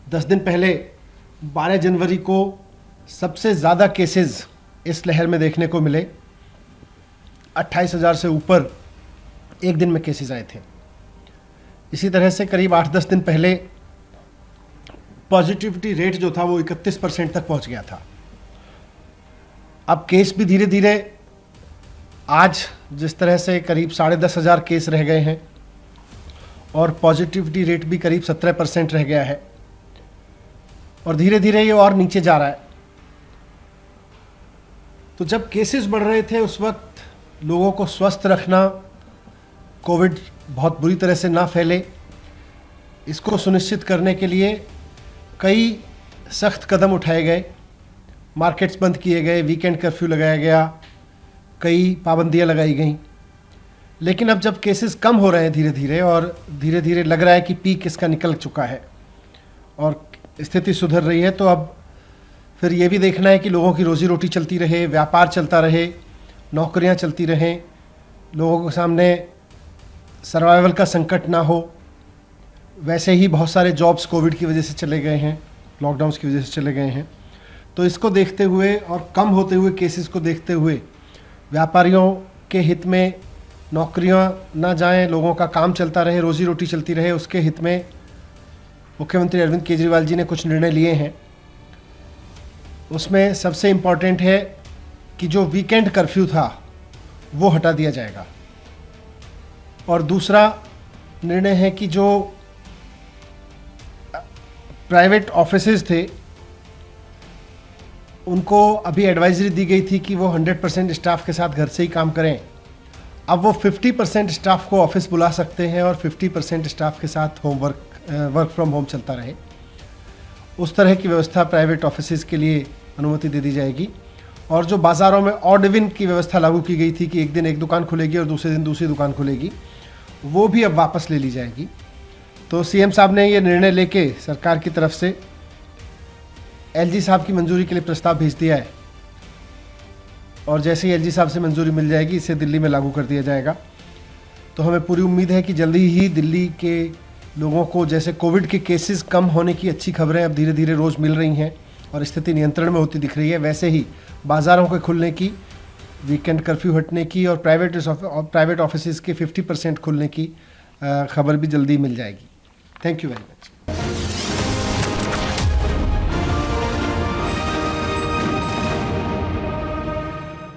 10 दिन पहले 12 जनवरी को सबसे ज़्यादा केसेस इस लहर में देखने को मिले। 28,000 से ऊपर एक दिन में केसेस आए थे। इसी तरह से करीब 8-10 दिन पहले पॉजिटिविटी रेट जो था वो 31% तक पहुंच गया था। अब केस भी धीरे धीरे आज जिस तरह से करीब 10,500 केस रह गए हैं और पॉजिटिविटी रेट भी करीब 17% रह गया है और धीरे धीरे ये और नीचे जा रहा है। तो जब केसेस बढ़ रहे थे उस वक्त लोगों को स्वस्थ रखना, कोविड बहुत बुरी तरह से ना फैले, इसको सुनिश्चित करने के लिए कई सख्त कदम उठाए गए। मार्केट्स बंद किए गए, वीकेंड कर्फ्यू लगाया गया, कई पाबंदियां लगाई गईं। लेकिन अब जब केसेस कम हो रहे हैं धीरे धीरे और धीरे धीरे लग रहा है कि पीक इसका निकल चुका है और स्थिति सुधर रही है, तो अब फिर ये भी देखना है कि लोगों की रोजी रोटी चलती रहे, व्यापार चलता रहे, नौकरियां चलती रहें, लोगों के सामने सर्वाइवल का संकट ना हो। वैसे ही बहुत सारे जॉब्स कोविड की वजह से चले गए हैं, लॉकडाउन्स की वजह से चले गए हैं। तो इसको देखते हुए और कम होते हुए केसेस को देखते हुए व्यापारियों के हित में नौकरियां ना जाएं, लोगों का काम चलता रहे, रोजी रोटी चलती रहे, उसके हित में मुख्यमंत्री अरविंद केजरीवाल जी ने कुछ निर्णय लिए हैं। उसमें सबसे इम्पॉर्टेंट है कि जो वीकेंड कर्फ्यू था वो हटा दिया जाएगा और दूसरा निर्णय है कि जो प्राइवेट ऑफिसेज थे उनको अभी एडवाइजरी दी गई थी कि वो 100% स्टाफ के साथ घर से ही काम करें। अब वो 50% स्टाफ को ऑफिस बुला सकते हैं और 50% स्टाफ के साथ वर्क फ्रॉम होम चलता रहे। उस तरह की व्यवस्था प्राइवेट ऑफिसेज के लिए अनुमति दे दी जाएगी। और जो बाज़ारों में ऑड इवन की व्यवस्था लागू की गई थी कि एक दिन एक दुकान खुलेगी और दूसरे दिन दूसरी दुकान खुलेगी, वो भी अब वापस ले ली जाएगी। तो सीएम साहब ने ये निर्णय लेके सरकार की तरफ से एलजी साहब की मंजूरी के लिए प्रस्ताव भेज दिया है और जैसे ही एलजी साहब से मंजूरी मिल जाएगी इसे दिल्ली में लागू कर दिया जाएगा। तो हमें पूरी उम्मीद है कि जल्दी ही दिल्ली के लोगों को, जैसे कोविड के केसेस कम होने की अच्छी खबरें अब धीरे धीरे रोज़ मिल रही हैं और स्थिति नियंत्रण में होती दिख रही है, वैसे ही बाज़ारों के खुलने की, वीकेंड कर्फ्यू हटने की और प्राइवेट ऑफिसेज़ के 50% खुलने की खबर भी जल्दी मिल जाएगी। Thank you very much.